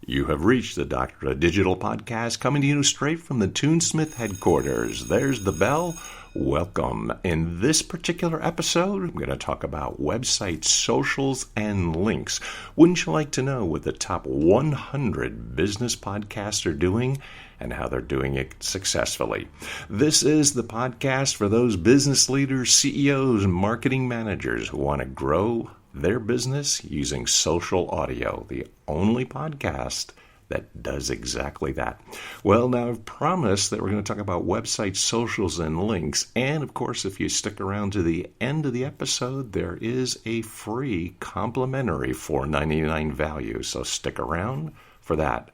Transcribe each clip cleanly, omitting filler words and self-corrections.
You have reached the Doctor of Digital podcast, coming to you straight from the Toonsmith headquarters. There's the bell. Welcome. In this particular episode, I'm going to talk about websites, socials, and links. Wouldn't you like to know what the top 100 business podcasts are doing and how they're doing it successfully? This is the podcast for those business leaders, CEOs, and marketing managers who want to grow their business using social audio, the only podcast that does exactly that. Well, now I've promised that we're going to talk about websites, socials, and links. And of course, if you stick around to the end of the episode, there is a free complimentary $4.99 value. So stick around for that.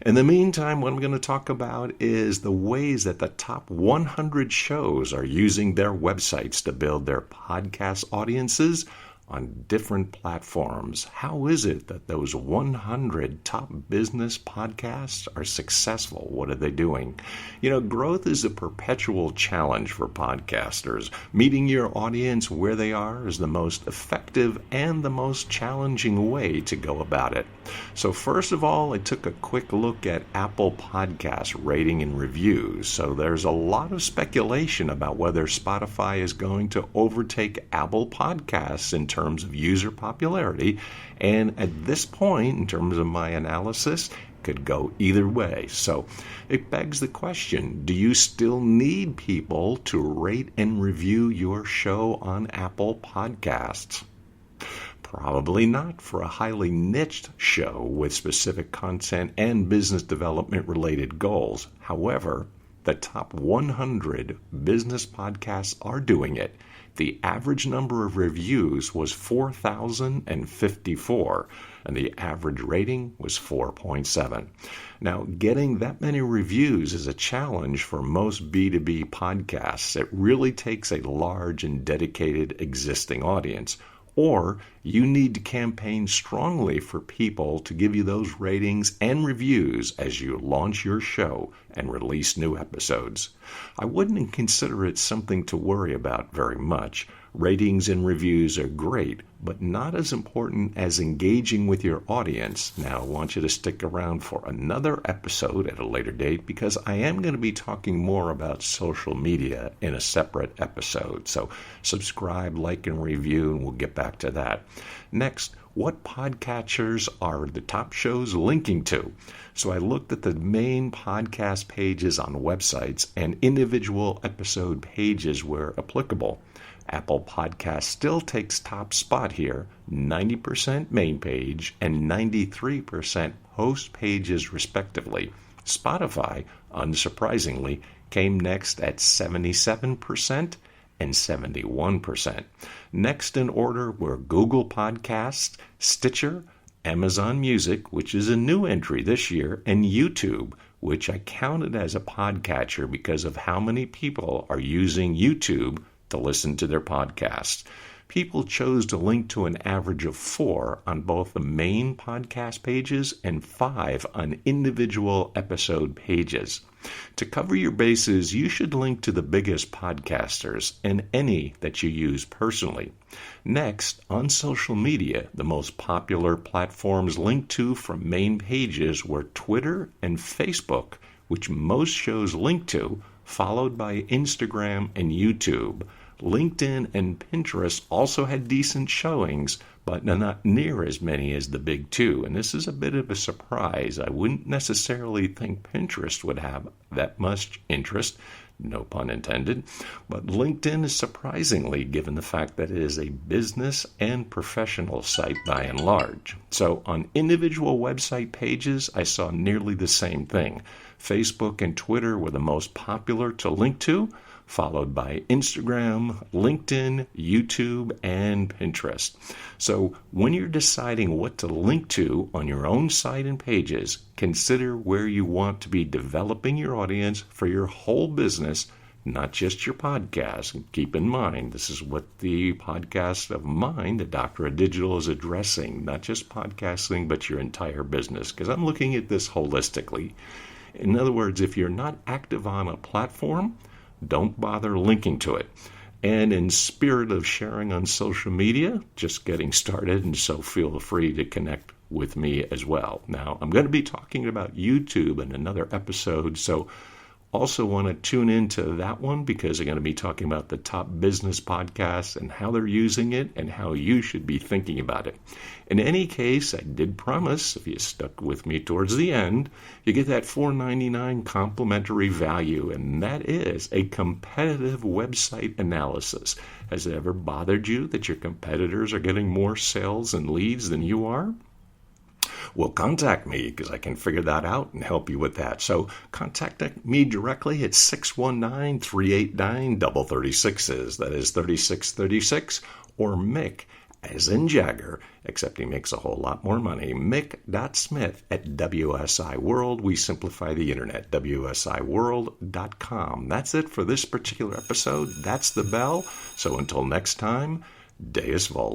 In the meantime, what I'm going to talk about is the ways that the top 100 shows are using their websites to build their podcast audiences on different platforms. How is it that those 100 top business podcasts are successful? What are they doing? You know, growth is a perpetual challenge for podcasters. Meeting your audience where they are is the most effective and the most challenging way to go about it. So first of all, I took a quick look at Apple Podcast rating and reviews. So there's a lot of speculation about whether Spotify is going to overtake Apple Podcasts in terms of user popularity, and at this point, in terms of my analysis, could go either way. So it begs the question, do you still need people to rate and review your show on Apple Podcasts? Probably not for a highly niched show with specific content and business development related goals. However, the top 100 business podcasts are doing it. The average number of reviews was 4,054, and the average rating was 4.7. Now, getting that many reviews is a challenge for most B2B podcasts. It really takes a large and dedicated existing audience. Or you need to campaign strongly for people to give you those ratings and reviews as you launch your show and release new episodes. I wouldn't consider it something to worry about very much. Ratings and reviews are great, but not as important as engaging with your audience. Now, I want you to stick around for another episode at a later date because I am going to be talking more about social media in a separate episode. So subscribe, like, and review, and we'll get back to that. Next, what podcatchers are the top shows linking to? So I looked at the main podcast pages on websites and individual episode pages where applicable. Apple Podcast still takes top spot here, 90% main page and 93% host pages respectively. Spotify, unsurprisingly, came next at 77% and 71%. Next in order were Google Podcasts, Stitcher, Amazon Music, which is a new entry this year, and YouTube, which I counted as a podcatcher because of how many people are using YouTube to listen to their podcasts. People chose to link to an average of 4 on both the main podcast pages and 5 on individual episode pages. To cover your bases, you should link to the biggest podcasters and any that you use personally. Next, on social media, the most popular platforms linked to from main pages were Twitter and Facebook, which most shows link to, followed by Instagram and YouTube. LinkedIn and Pinterest also had decent showings, but not near as many as the big two. And this is a bit of a surprise. I wouldn't necessarily think Pinterest would have that much interest, no pun intended. But LinkedIn is surprisingly, given the fact that it is a business and professional site by and large. So on individual website pages, I saw nearly the same thing. Facebook and Twitter were the most popular to link to, followed by Instagram, LinkedIn, YouTube, and Pinterest. So when you're deciding what to link to on your own site and pages, consider where you want to be developing your audience for your whole business, not just your podcast. And keep in mind, this is what the podcast of mine, the Doctor of Digital, is addressing, not just podcasting, but your entire business, because I'm looking at this holistically. In other words, if you're not active on a platform, don't bother linking to it. And in spirit of sharing on social media, just getting started, and so feel free to connect with me as well. Now, I'm going to be talking about YouTube in another episode, so also want to tune into that one because I'm going to be talking about the top business podcasts and how they're using it and how you should be thinking about it. In any case, I did promise, if you stuck with me towards the end, you get that $4.99 complimentary value, and that is a competitive website analysis. Has it ever bothered you that your competitors are getting more sales and leads than you are? Well, contact me because I can figure that out and help you with that. So contact me directly at 619-389-3036. That is 3636, or Mick, as in Jagger, except he makes a whole lot more money, Mick.Smith at WSI World. We simplify the internet, WSIWorld.com. That's it for this particular episode. That's the bell. So until next time, Deus Vult.